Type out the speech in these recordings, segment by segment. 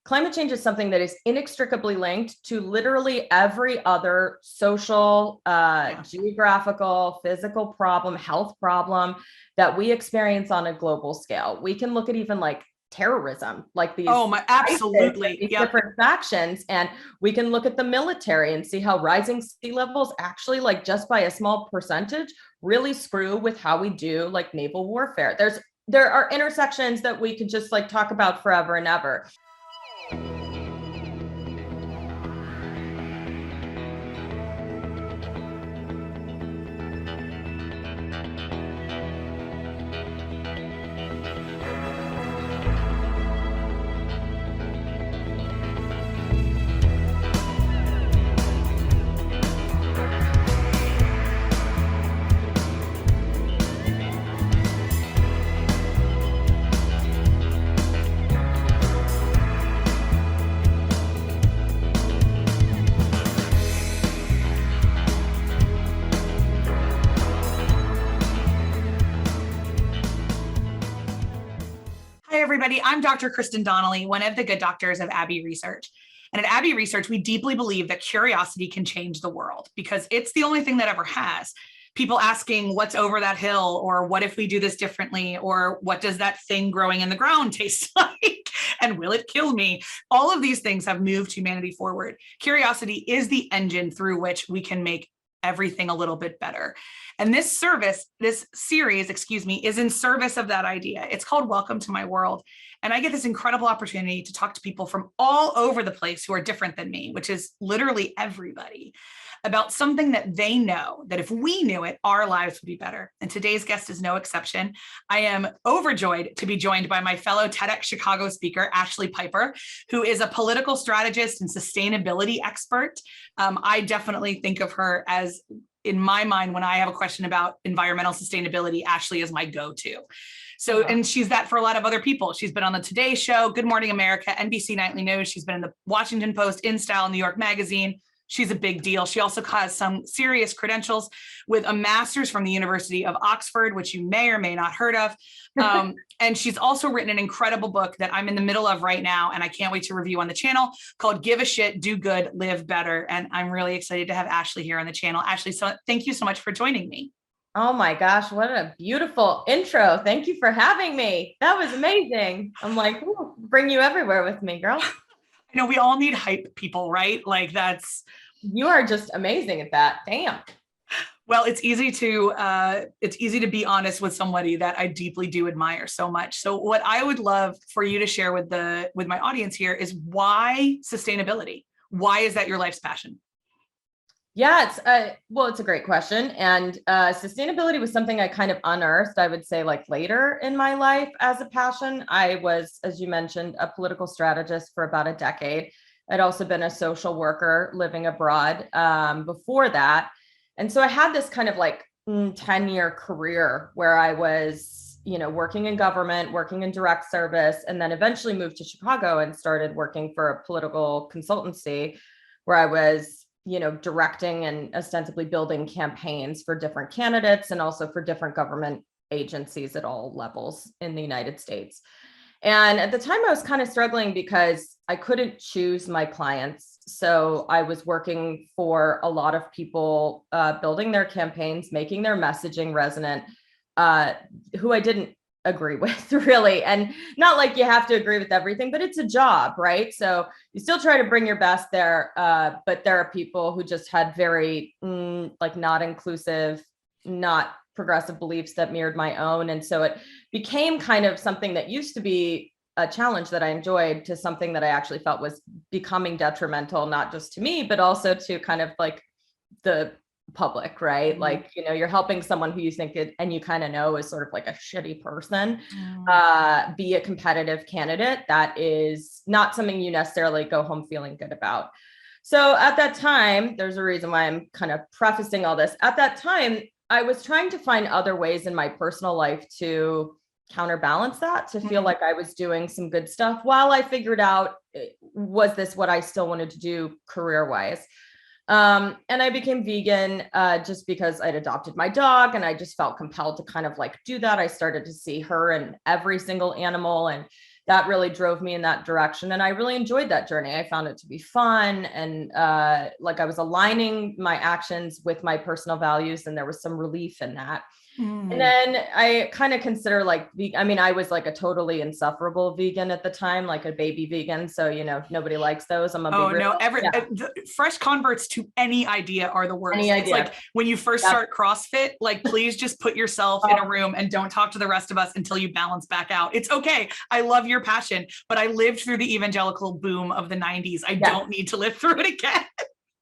climate change is something that is inextricably linked to literally every other social, geographical, physical problem, health problem that we experience on a global scale. We can look at even like terrorism, like these absolutely these different factions, and we can look at the military and see how rising sea levels actually, like just by a small percentage, really screw with how we do like naval warfare. There are intersections that we could just like talk about forever and ever. Hi, everybody. I'm Dr. Kristen Donnelly, one of the good doctors of Abbey Research. And at Abbey Research, we deeply believe that curiosity can change the world because it's the only thing that ever has. People asking what's over that hill, or what if we do this differently, or what does that thing growing in the ground taste like, and will it kill me? All of these things have moved humanity forward. Curiosity is the engine through which we can make everything a little bit better. And this series, is in service of that idea. It's called Welcome to My World. And I get this incredible opportunity to talk to people from all over the place who are different than me, which is literally everybody, about something that they know that if we knew it, our lives would be better. And today's guest is no exception. I am overjoyed to be joined by my fellow TEDx Chicago speaker, Ashlee Piper, who is a political strategist and sustainability expert. I definitely think of her as, in my mind, when I have a question about environmental sustainability, Ashlee is my go-to. So, and she's that for a lot of other people. She's been on the Today Show, Good Morning America, NBC Nightly News. She's been in the Washington Post, InStyle, New York Magazine. She's a big deal. She also has some serious credentials with a master's from the University of Oxford, which you may or may not heard of. And she's also written an incredible book that I'm in the middle of right now, and I can't wait to review on the channel, called Give a Shit, Do Good, Live Better. And I'm really excited to have Ashlee here on the channel. Ashlee, so thank you so much for joining me. Oh my gosh, what a beautiful intro. Thank you for having me. That was amazing. I'm like, bring you everywhere with me, girl. I know we all need hype people, right? Like you are just amazing at that. Damn. Well, it's easy to be honest with somebody that I deeply do admire so much. So what I would love for you to share with my audience here is why sustainability? Why is that your life's passion? Yeah, it's a great question. And sustainability was something I kind of unearthed, I would say, like later in my life as a passion. I was, as you mentioned, a political strategist for about a decade. I'd also been a social worker living abroad before that. And so I had this kind of like 10-year career where I was, working in government, working in direct service, and then eventually moved to Chicago and started working for a political consultancy where I was directing and ostensibly building campaigns for different candidates and also for different government agencies at all levels in the United States. And at the time I was kind of struggling because I couldn't choose my clients. So I was working for a lot of people, building their campaigns, making their messaging resonant, who I didn't agree with, really. And not like you have to agree with everything, but it's a job, right? So you still try to bring your best there, but there are people who just had very not inclusive, not progressive beliefs that mirrored my own. And so it became kind of something that used to be a challenge that I enjoyed to something that I actually felt was becoming detrimental, not just to me, but also to kind of like the public, right? Mm-hmm. Like, you're helping someone who you think and you kind of know is sort of like a shitty person, be a competitive candidate. That is not something you necessarily go home feeling good about. So at that time, there's a reason why I'm kind of prefacing all this. At that time, I was trying to find other ways in my personal life to counterbalance that, to feel like I was doing some good stuff while I figured out, was this what I still wanted to do career-wise? And I became vegan just because I'd adopted my dog and I just felt compelled to kind of like do that. I started to see her in every single animal and that really drove me in that direction. And I really enjoyed that journey. I found it to be fun. And like I was aligning my actions with my personal values, and there was some relief in that. And then I kind of consider like, I mean, I was like a totally insufferable vegan at the time, like a baby vegan. So, you know, nobody likes those. I'm Oh no, fresh converts to any idea are the worst. It's like when you first start CrossFit, like, please just put yourself in a room and don't talk to the rest of us until you balance back out. It's okay. I love your passion, but I lived through the evangelical boom of the 90s. I don't need to live through it again.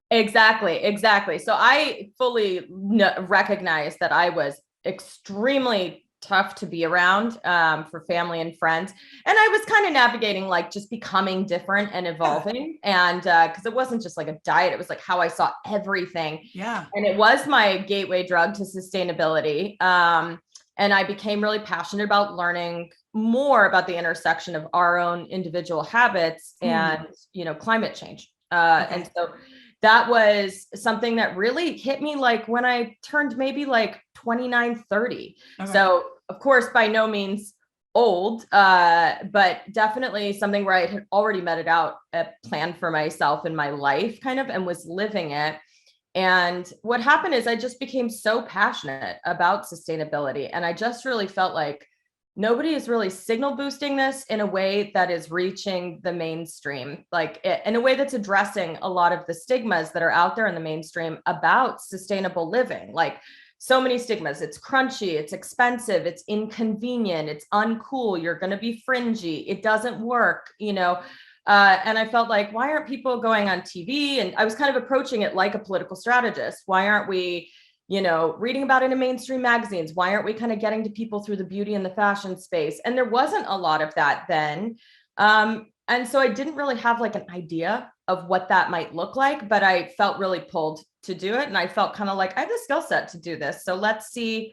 Exactly. So I fully recognize that I was extremely tough to be around for family and friends. And I was kind of navigating like just becoming different and evolving. And because it wasn't just like a diet, it was like how I saw everything. Yeah. And it was my gateway drug to sustainability. And I became really passionate about learning more about the intersection of our own individual habits and, you know, climate change. And so that was something that really hit me like when I turned maybe like 29, 30. So of course, by no means old, but definitely something where I had already meted out a plan for myself in my life kind of, and was living it. And what happened is I just became so passionate about sustainability. And I just really felt like nobody is really signal boosting this in a way that is reaching the mainstream, like in a way that's addressing a lot of the stigmas that are out there in the mainstream about sustainable living. Like so many stigmas. It's crunchy, it's expensive, it's inconvenient, it's uncool, you're going to be fringy, it doesn't work, you know. And I felt like, why aren't people going on TV? And I was kind of approaching it like a political strategist. Why aren't we, you know, reading about it in mainstream magazines? Why aren't we kind of getting to people through the beauty and the fashion space? And there wasn't a lot of that then. And so I didn't really have like an idea of what that might look like, but I felt really pulled to do it. And I felt kind of like I have the skill set to do this. So let's see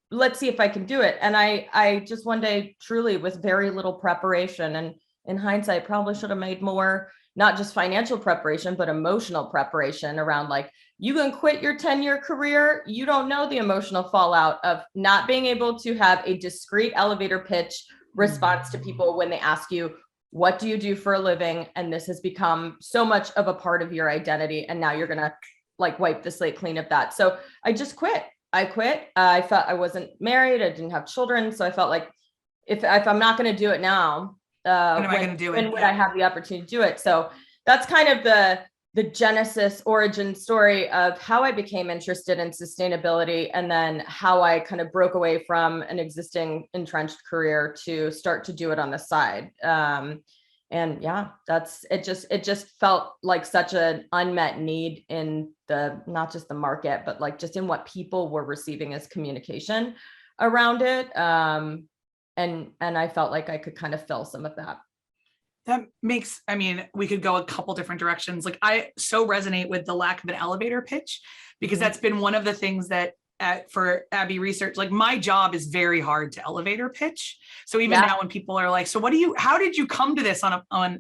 if I can do it. And I just one day truly with very little preparation, and in hindsight, probably should have made more, not just financial preparation, but emotional preparation around like, you can quit your 10-year career. You don't know the emotional fallout of not being able to have a discrete elevator pitch response to people when they ask you, what do you do for a living? And this has become so much of a part of your identity. And now you're going to like wipe the slate clean of that. So I just quit. I felt I wasn't married. I didn't have children. So I felt like if I'm not going to do it now, when am I going to do it? When would I have the opportunity to do it? So that's kind of the genesis origin story of how I became interested in sustainability, and then how I kind of broke away from an existing entrenched career to start to do it on the side. And yeah, it just felt like such an unmet need in not just the market, but like just in what people were receiving as communication around it. And I felt like I could kind of fill some of that. That makes, I mean, we could go a couple different directions. Like I so resonate with the lack of an elevator pitch, because that's been one of the things that for Abby Research, like my job is very hard to elevator pitch. So even now when people are like, so how did you come to this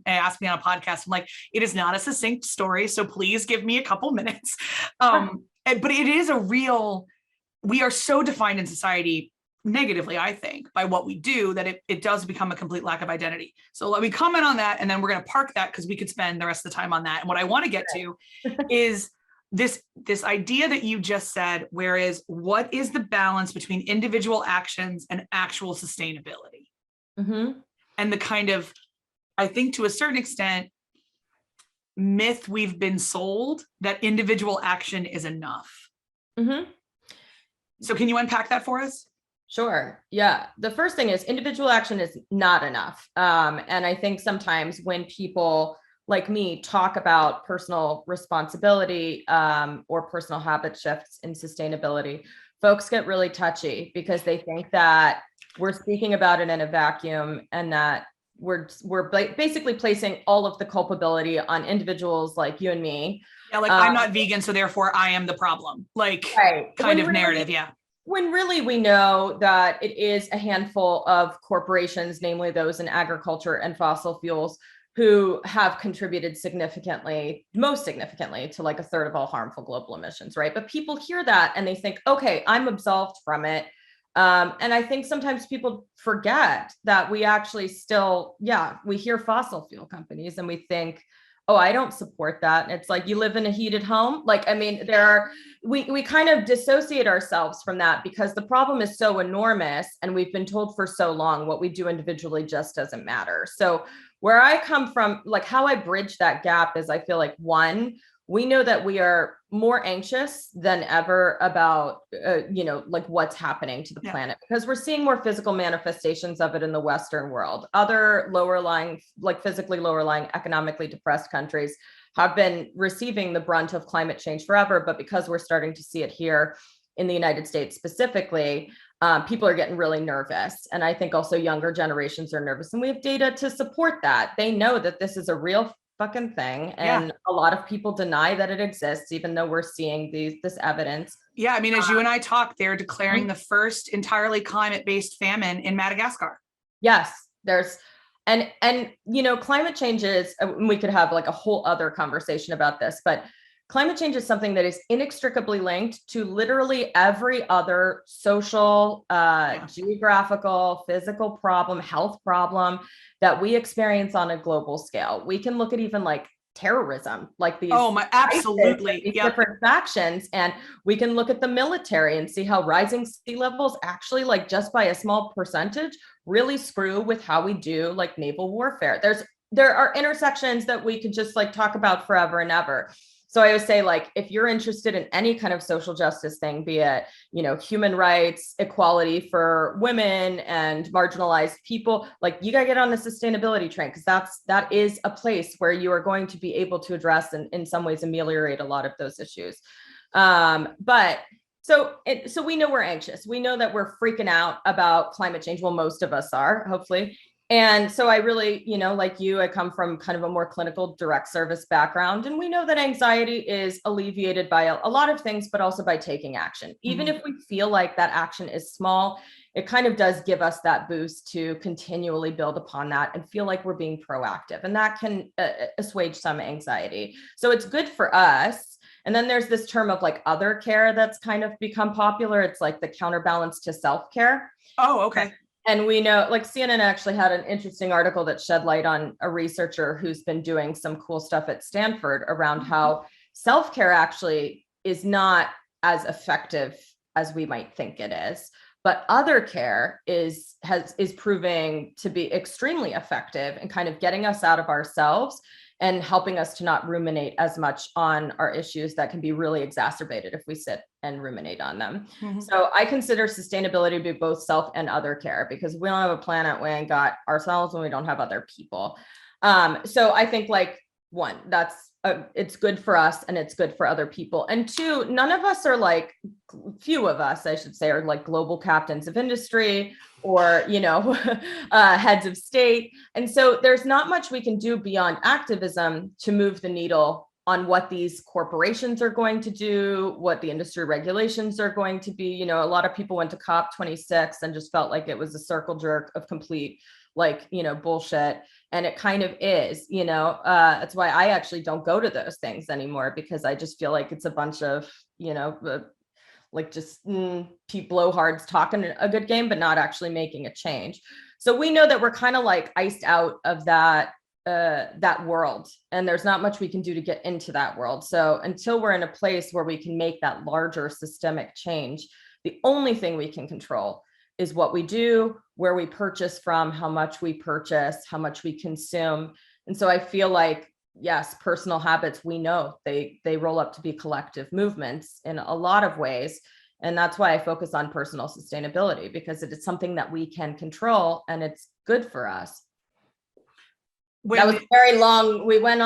ask me on a podcast? I'm like, it is not a succinct story. So please give me a couple minutes. But it is we are so defined in society negatively, I think, by what we do, that it does become a complete lack of identity. So let me comment on that, and then we're going to park that because we could spend the rest of the time on that. And what I want to get to is this idea that you just said, whereas what is the balance between individual actions and actual sustainability? And the kind of, I think to a certain extent, myth we've been sold that individual action is enough. So can you unpack that for us? Sure. Yeah. The first thing is individual action is not enough. And I think sometimes when people like me talk about personal responsibility or personal habit shifts in sustainability, folks get really touchy because they think that we're speaking about it in a vacuum, and that we're basically placing all of the culpability on individuals like you and me. Yeah, like I'm not vegan, so therefore I am the problem. Like kind of narrative. Yeah. When really we know that it is a handful of corporations, namely those in agriculture and fossil fuels, who have contributed most significantly to like a third of all harmful global emissions, right? But people hear that and they think, okay, I'm absolved from it. And I think sometimes people forget that we actually still, we hear fossil fuel companies and we think, oh, I don't support that. And it's like, you live in a heated home. Like, I mean, we kind of dissociate ourselves from that because the problem is so enormous and we've been told for so long what we do individually just doesn't matter. So where I come from, like how I bridge that gap is I feel like, one, we know that we are more anxious than ever about, like what's happening to the planet, because we're seeing more physical manifestations of it in the Western world. Other lower lying, like physically lower lying, economically depressed countries have been receiving the brunt of climate change forever. But because we're starting to see it here in the United States specifically, people are getting really nervous. And I think also younger generations are nervous. And we have data to support that. They know that this is a real fucking thing. And a lot of people deny that it exists, even though we're seeing this evidence. Yeah. I mean, as you and I talked, they're declaring the first entirely climate-based famine in Madagascar. Yes, and climate change is, we could have like a whole other conversation about this, but climate change is something that is inextricably linked to literally every other social, geographical, physical problem, health problem that we experience on a global scale. We can look at even like terrorism, like these absolutely these different factions, and we can look at the military and see how rising sea levels actually, like just by a small percentage, really screw with how we do like naval warfare. There are intersections that we could just like talk about forever and ever. So I always say, like, if you're interested in any kind of social justice thing, be it, human rights, equality for women and marginalized people, like you got to get on the sustainability train, because that is a place where you are going to be able to address and in some ways ameliorate a lot of those issues. So we know we're anxious. We know that we're freaking out about climate change. Well, most of us are, hopefully. And so I really, like you, I come from kind of a more clinical direct service background. And we know that anxiety is alleviated by a lot of things, but also by taking action. Even if we feel like that action is small, it kind of does give us that boost to continually build upon that and feel like we're being proactive. And that can assuage some anxiety. So it's good for us. And then there's this term of like other care that's kind of become popular. It's like the counterbalance to self-care. Oh, okay. And we know, like CNN actually had an interesting article that shed light on a researcher who's been doing some cool stuff at Stanford around how self-care actually is not as effective as we might think it is. But other care is proving to be extremely effective in kind of getting us out of ourselves and helping us to not ruminate as much on our issues that can be really exacerbated if we sit and ruminate on them. So I consider sustainability to be both self and other care, because we don't have a planet, we ain't got ourselves, and we don't have other people. So I think, like, one, it's good for us and it's good for other people. And two, none of us are like, few of us, I should say, are like global captains of industry or, heads of state. And so there's not much we can do beyond activism to move the needle on what these corporations are going to do, what the industry regulations are going to be. A lot of people went to COP26 and just felt like it was a circle jerk of complete, bullshit. And it kind of is, that's why I actually don't go to those things anymore, because I just feel like it's a bunch of, just blowhards talking a good game, but not actually making a change. So we know that we're kind of like iced out of that world, and there's not much we can do to get into that world. So until we're in a place where we can make that larger systemic change, the only thing we can control is what we do, where we purchase from, how much we purchase, how much we consume. And so I feel like, yes, personal habits, we know they roll up to be collective movements in a lot of ways. And that's why I focus on personal sustainability, because it is something that we can control and it's good for us. That was very long. I went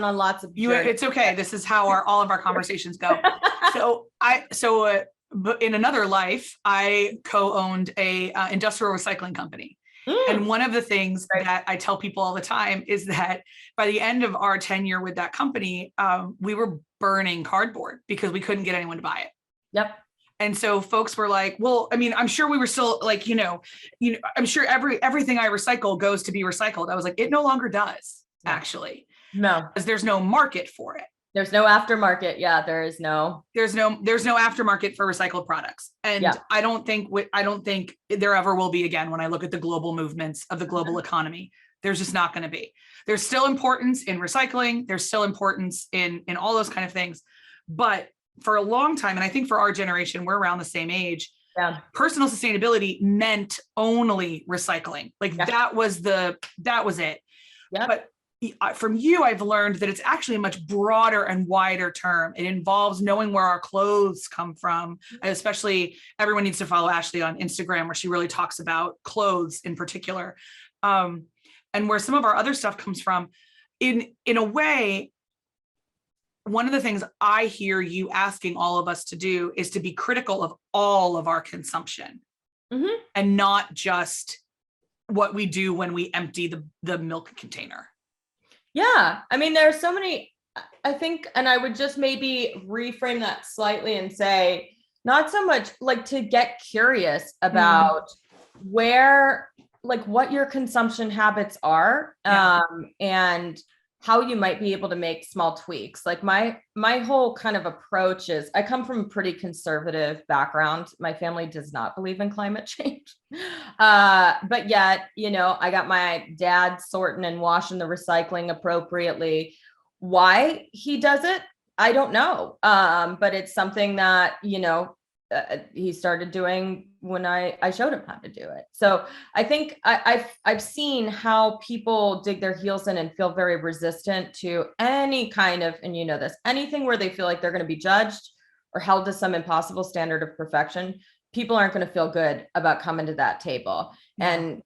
on lots of it's okay. This is how all of our conversations go. But in another life, I co-owned a industrial recycling company. And one of the things that I tell people all the time is that by the end of our tenure with that company, we were burning cardboard because we couldn't get anyone to buy it. Yep. And so folks were like, well, I mean, I'm sure we were still like, I'm sure everything I recycle goes to be recycled. I was like, it no longer does, actually. No. Because there's no market for it. There's no aftermarket. Yeah, there is no. There's no aftermarket for recycled products. And Yeah. I don't think there ever will be again. When I look at the global movements of the global economy, there's just not going to be. There's still importance in recycling. There's still importance in all those kind of things. But for a long time, and I think for our generation, we're around the same age, Yeah. personal sustainability meant only recycling. Like that was it. Yeah. But from you, I've learned that it's actually a much broader and wider term. It involves knowing where our clothes come from. And especially everyone needs to follow Ashlee on Instagram, where she really talks about clothes in particular. And where some of our other stuff comes from. In a way, one of the things I hear you asking all of us to do is to be critical of all of our consumption, and not just what we do when we empty the milk container. Yeah. I mean, there are so many, I think, and I would just maybe reframe that slightly and say, not so much like to get curious about where, like what your consumption habits are, and how you might be able to make small tweaks. Like my whole kind of approach is, I come from a pretty conservative background. My family does not believe in climate change. But yet, I got my dad sorting and washing the recycling appropriately. Why he does it, I don't know. But it's something that, he started doing when I showed him how to do it. So I think I've seen how people dig their heels in and feel very resistant to any kind of, and anything where they feel like they're going to be judged or held to some impossible standard of perfection. People aren't going to feel good about coming to that table. And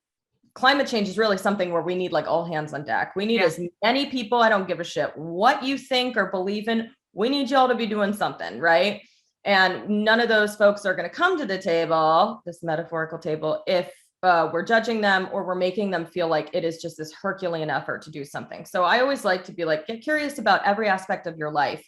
climate change is really something where we need like all hands on deck. We need as many people. I don't give a shit what you think or believe in. We need y'all to be doing something, right? And none of those folks are going to come to the table, this metaphorical table, if we're judging them or we're making them feel like it is just this Herculean effort to do something. So I always like to be like, get curious about every aspect of your life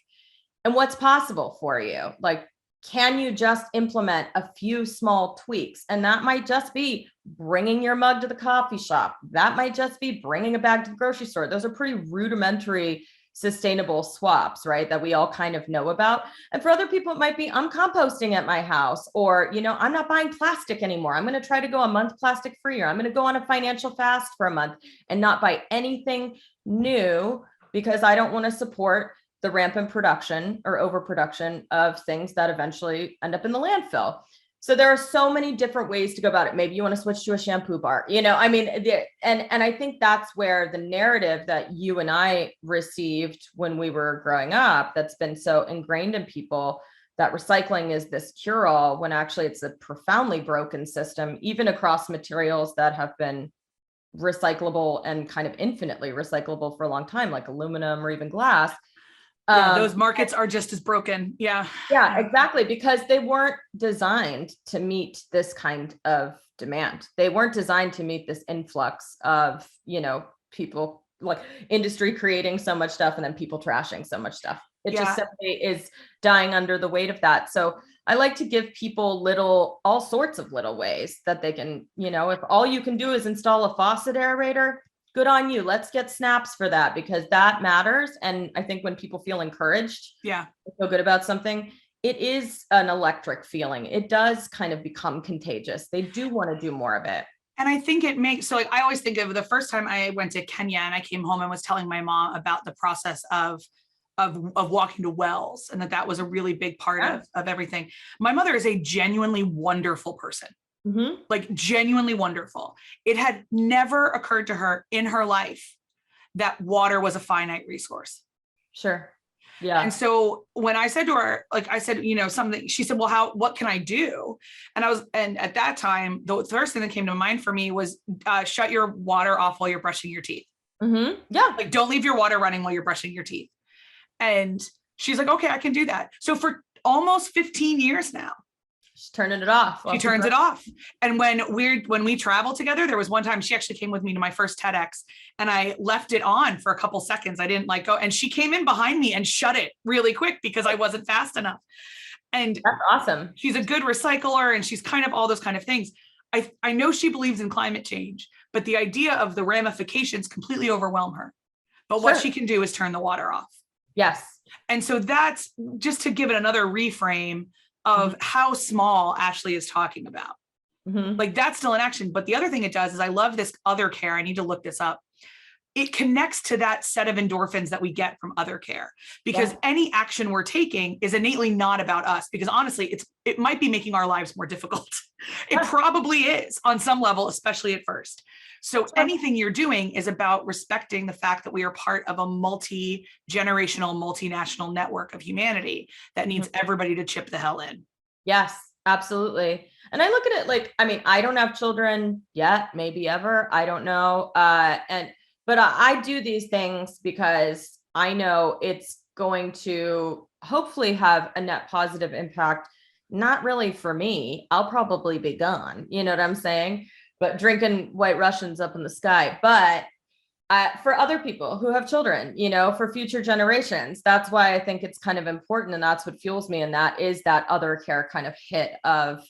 and what's possible for you. Like, can you just implement a few small tweaks? And that might just be bringing your mug to the coffee shop. That might just be bringing a bag to the grocery store. Those are pretty rudimentary sustainable swaps, right? That we all kind of know about. And for other people, it might be, I'm composting at my house, or, I'm not buying plastic anymore. I'm going to try to go a month plastic free, or I'm going to go on a financial fast for a month and not buy anything new because I don't want to support the rampant production or overproduction of things that eventually end up in the landfill. So there are so many different ways to go about it. Maybe you want to switch to a shampoo bar, and I think that's where the narrative that you and I received when we were growing up, that's been so ingrained in people, that recycling is this cure-all, when actually it's a profoundly broken system, even across materials that have been recyclable and kind of infinitely recyclable for a long time, like aluminum or even glass. Those markets are just as broken. Yeah, exactly. Because they weren't designed to meet this kind of demand. They weren't designed to meet this influx of, people, like industry creating so much stuff and then people trashing so much stuff. It just simply is dying under the weight of that. So I like to give people all sorts of little ways that they can, if all you can do is install a faucet aerator, good on you. Let's get snaps for that, because that matters. And I think when people feel encouraged, feel good about something, it is an electric feeling. It does kind of become contagious. They do want to do more of it. And I think it makes, so like, I always think of the first time I went to Kenya and I came home and was telling my mom about the process of walking to wells, and that was a really big part of everything. My mother is a genuinely wonderful person. Like genuinely wonderful. It had never occurred to her in her life that water was a finite resource. Sure. Yeah. And so when I said to her, like I said, something, she said, well, what can I do? And at that time, the first thing that came to mind for me was shut your water off while you're brushing your teeth. Yeah. Like, don't leave your water running while you're brushing your teeth. And she's like, okay, I can do that. So for almost 15 years now, she's turning it off. She turns it off. And when we travel together, there was one time she actually came with me to my first TEDx, and I left it on for a couple seconds. I didn't go, and she came in behind me and shut it really quick because I wasn't fast enough. And that's awesome. She's a good recycler, and she's kind of all those kind of things. I know she believes in climate change, but the idea of the ramifications completely overwhelm her. But what she can do is turn the water off. Yes. And so that's just to give it another reframe of how small Ashlee is talking about. Mm-hmm. Like that's still in action. But the other thing it does is I love this other care. I need to look this up. It connects to that set of endorphins that we get from other care, because any action we're taking is innately not about us, because honestly, it might be making our lives more difficult. It probably is on some level, especially at first. So anything you're doing is about respecting the fact that we are part of a multi-generational, multinational network of humanity that needs everybody to chip the hell in. Yes, absolutely. And I look at it like, I mean, I don't have children yet, maybe ever, I don't know. But I do these things because I know it's going to hopefully have a net positive impact. Not really for me. I'll probably be gone. You know what I'm saying? But drinking White Russians up in the sky. But for other people who have children, you know, for future generations, that's why I think it's kind of important. And that's what fuels me. And that is that other care kind of hit of,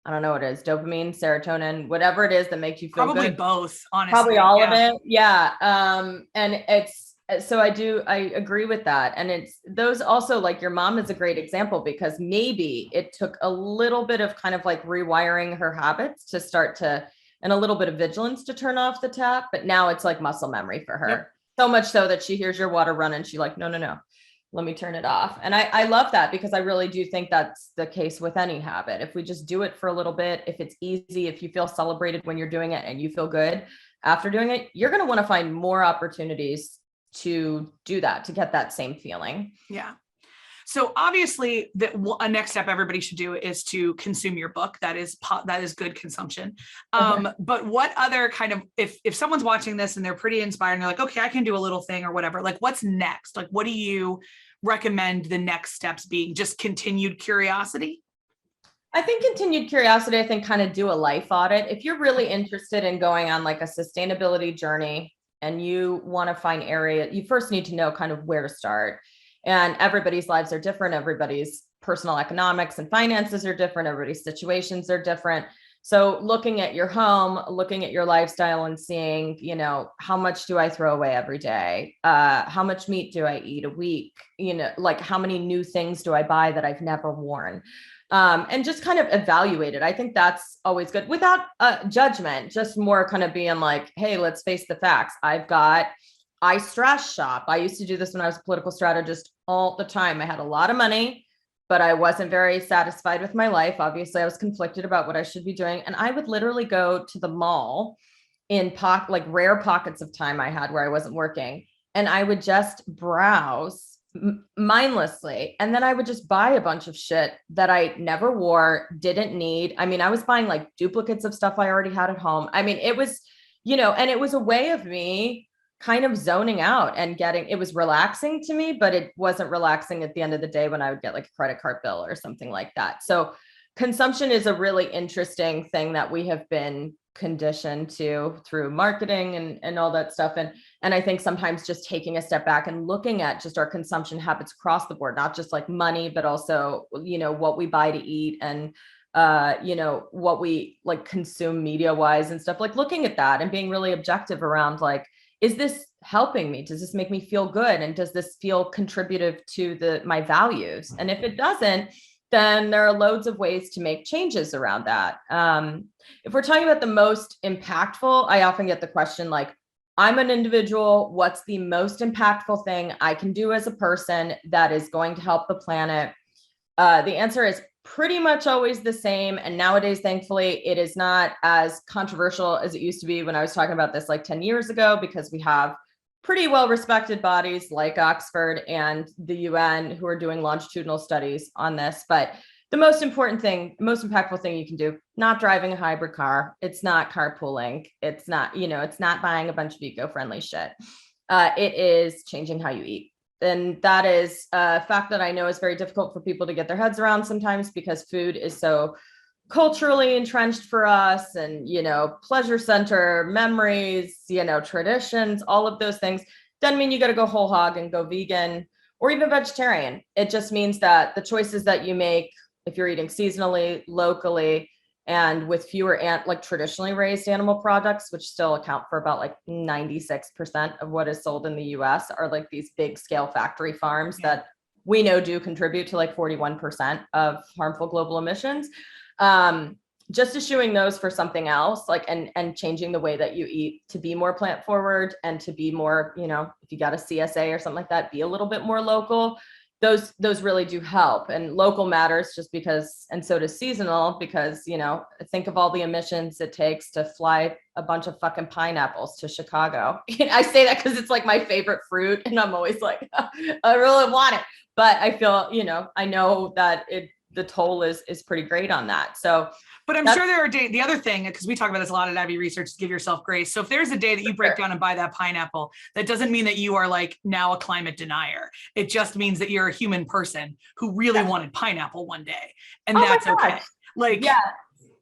I don't know what it is, dopamine, serotonin, whatever it is that makes you feel probably good. both, honestly. Probably all of it. Yeah. And it's, so I agree with that. And it's those also, like your mom is a great example, because maybe it took a little bit of kind of like rewiring her habits to start to, and a little bit of vigilance to turn off the tap. But now it's like muscle memory for her. Yep. So much so that she hears your water run and she's like, no, let me turn it off. And I love that, because I really do think that's the case with any habit. If we just do it for a little bit, if it's easy, if you feel celebrated when you're doing it and you feel good after doing it, you're going to want to find more opportunities to do that, to get that same feeling. Yeah. So obviously a next step everybody should do is to consume your book. That is good consumption. But what other kind of, if someone's watching this and they're pretty inspired and they're like, okay, I can do a little thing or whatever, like what's next? Like, what do you recommend the next steps being? Just continued curiosity? I think continued curiosity, I think kind of do a life audit. If you're really interested in going on like a sustainability journey and you want to find area, you first need to know kind of where to start. And everybody's lives are different. Everybody's personal economics and finances are different. Everybody's situations are different. So looking at your home, looking at your lifestyle and seeing, you know, how much do I throw away every day? How much meat do I eat a week? You know, like how many new things do I buy that I've never worn? And just kind of evaluate it. I think that's always good without judgment, just more kind of being like, hey, let's face the facts. I stress shop. I used to do this when I was a political strategist all the time. I had a lot of money, but I wasn't very satisfied with my life. Obviously, I was conflicted about what I should be doing. And I would literally go to the mall in like rare pockets of time I had where I wasn't working. And I would just browse mindlessly. And then I would just buy a bunch of shit that I never wore, didn't need. I mean, I was buying like duplicates of stuff I already had at home. I mean, it was, you know, and it was a way of me kind of zoning out and it was relaxing to me, but it wasn't relaxing at the end of the day when I would get like a credit card bill or something like that. So consumption is a really interesting thing that we have been conditioned to through marketing and all that stuff. And I think sometimes just taking a step back and looking at just our consumption habits across the board, not just like money, but also, you know, what we buy to eat and you know, what we like consume media wise and stuff, like looking at that and being really objective around like, is this helping me? Does this make me feel good? And does this feel contributive to my values? And if it doesn't, then there are loads of ways to make changes around that. If we're talking about the most impactful, I often get the question like, I'm an individual, what's the most impactful thing I can do as a person that is going to help the planet? The answer is pretty much always the same. And nowadays, thankfully, it is not as controversial as it used to be when I was talking about this like 10 years ago, because we have pretty well-respected bodies like Oxford and the UN who are doing longitudinal studies on this. But the most important thing, most impactful thing you can do, not driving a hybrid car. It's not carpooling. It's not, you know, it's not buying a bunch of eco-friendly shit. It is changing how you eat. And that is a fact that I know is very difficult for people to get their heads around sometimes, because food is so culturally entrenched for us, and, you know, pleasure center, memories, you know, traditions, all of those things. Doesn't mean you got to go whole hog and go vegan or even vegetarian. It just means that the choices that you make, if you're eating seasonally, locally, and with fewer like traditionally raised animal products, which still account for about like 96% of what is sold in the US, are like these big scale factory farms that we know do contribute to like 41% of harmful global emissions. Just eschewing those for something else, like, and changing the way that you eat to be more plant forward and to be more, you know, if you got a CSA or something like that, be a little bit more local. Those really do help. And local matters just because, and so does seasonal, because, you know, think of all the emissions it takes to fly a bunch of fucking pineapples to Chicago. I say that because it's like my favorite fruit and I'm always like, I really want it. But I feel, you know, I know that the toll is pretty great on that. So, but I'm sure there are days, the other thing, because we talk about this a lot at Abbey Research, is give yourself grace. So if there's a day that you break down and buy that pineapple, that doesn't mean that you are like now a climate denier. It just means that you're a human person who really wanted pineapple one day. And that's okay. Like, yeah.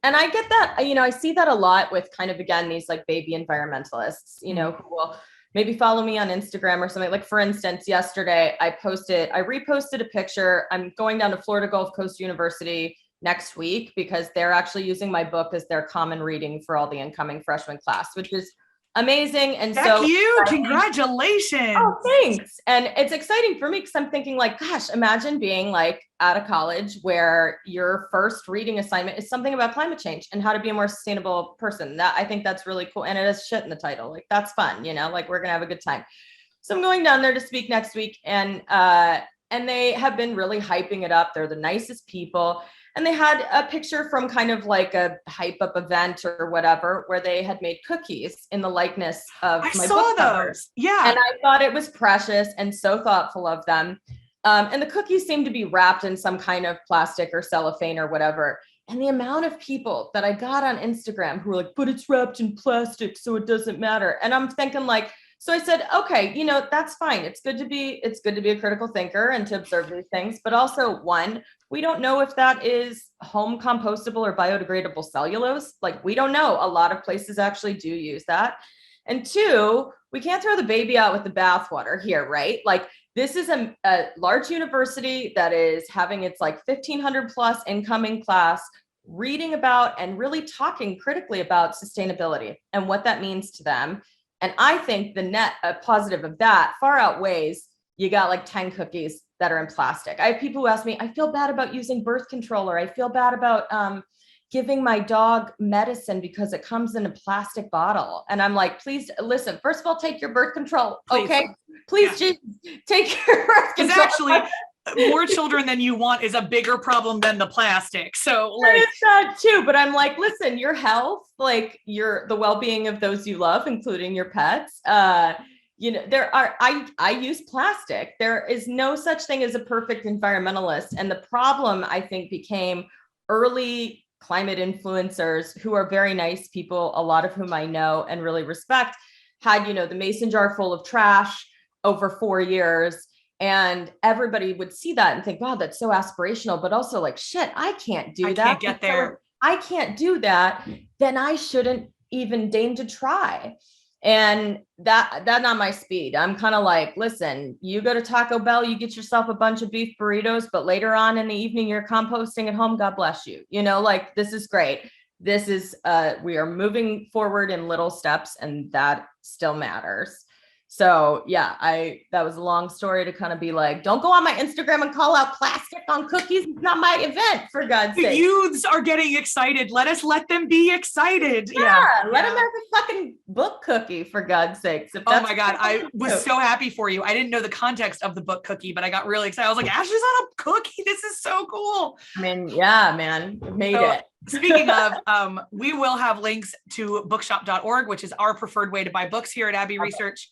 And I get that, you know, I see that a lot with kind of, again, these like baby environmentalists, you know, who will maybe follow me on Instagram or something. Like, for instance, yesterday I reposted a picture. I'm going down to Florida Gulf Coast University next week because they're actually using my book as their common reading for all the incoming freshman class, which is amazing. And so congratulations. Oh, thanks. And it's exciting for me because I'm thinking like, gosh, imagine being like at a college where your first reading assignment is something about climate change and how to be a more sustainable person. That, I think that's really cool. And it has shit in the title. Like, that's fun, you know, like we're gonna have a good time. So I'm going down there to speak next week, and they have been really hyping it up. They're the nicest people. And they had a picture from kind of like a hype up event or whatever, where they had made cookies in the likeness of my book cover. Yeah. And I thought it was precious and so thoughtful of them. And the cookies seemed to be wrapped in some kind of plastic or cellophane or whatever. And the amount of people that I got on Instagram who were like, but it's wrapped in plastic, so it doesn't matter. And I'm thinking like, so I said, okay, you know, that's fine. It's good to be a critical thinker and to observe these things. But also, one, we don't know if that is home compostable or biodegradable cellulose. Like, we don't know. A lot of places actually do use that. And two, we can't throw the baby out with the bathwater here, right? Like, this is a large university that is having its like 1,500 plus incoming class reading about and really talking critically about sustainability and what that means to them. And I think the net positive of that far outweighs you got like 10 cookies that are in plastic. I have people who ask me, I feel bad about using birth control, or I feel bad about giving my dog medicine because it comes in a plastic bottle. And I'm like, please listen, first of all, take your birth control. Please. Okay. Please just take your birth control. Because actually, more children than you want is a bigger problem than the plastic. So like, it's that too, but I'm like, listen, your health, like the well-being of those you love, including your pets. You know, I use plastic. There is no such thing as a perfect environmentalist. And the problem, I think, became early climate influencers who are very nice people, a lot of whom I know and really respect, had, you know, the mason jar full of trash over 4 years. And everybody would see that and think, wow, that's so aspirational, but also like, shit, I can't do that. I can't get there. I can't do that. Then I shouldn't even deign to try. And that's not my speed. I'm kind of like, listen, you go to Taco Bell, you get yourself a bunch of beef burritos, but later on in the evening, you're composting at home. God bless you. You know, like, this is great. This is, we are moving forward in little steps, and that still matters. So yeah, that was a long story to kind of be like, don't go on my Instagram and call out plastic on cookies. It's not my event, for God's sake. The youths are getting excited. Let them be excited. Yeah. Let them have a fucking book cookie, for God's sakes. Oh my God. I was so happy for you. I didn't know the context of the book cookie, but I got really excited. I was like, Ashlee's on a cookie. This is so cool. I mean, yeah, man, made it. Speaking of, we will have links to bookshop.org, which is our preferred way to buy books here at Abbey Research,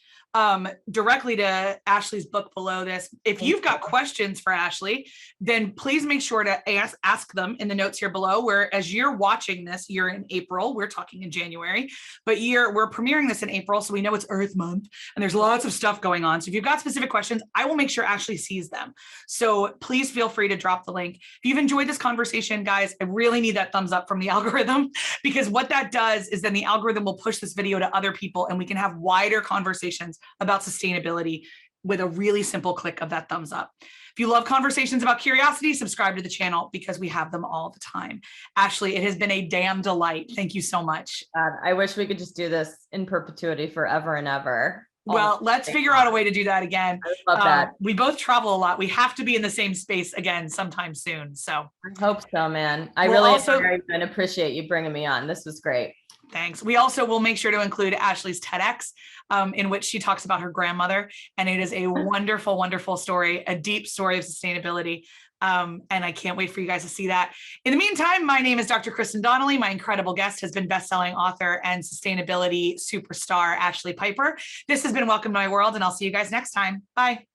directly to Ashlee's book below this. If you've got questions for Ashlee, then please make sure to ask them in the notes here below, where as you're watching this, you're in April, we're talking in January, but we're premiering this in April. So we know it's Earth Month and there's lots of stuff going on. So if you've got specific questions, I will make sure Ashlee sees them. So please feel free to drop the link. If you've enjoyed this conversation, guys, I really need that thumbs up from the algorithm, because what that does is then the algorithm will push this video to other people and we can have wider conversations about sustainability with a really simple click of that thumbs up. If you love conversations about curiosity, subscribe to the channel because we have them all the time. Ashlee, it has been a damn delight. Thank you so much. I wish we could just do this in perpetuity forever and ever. Well, let's figure out a way to do that again. I love that. We both travel a lot. We have to be in the same space again sometime soon. So I hope so, man. I really admire you and appreciate you bringing me on. This was great. Thanks. We also will make sure to include Ashlee's TEDx, in which she talks about her grandmother. And it is a wonderful, wonderful story, a deep story of sustainability. And I can't wait for you guys to see that. In the meantime, my name is Dr. Kristen Donnelly. My incredible guest has been best-selling author and sustainability superstar, Ashlee Piper. This has been Welcome to My World, and I'll see you guys next time. Bye.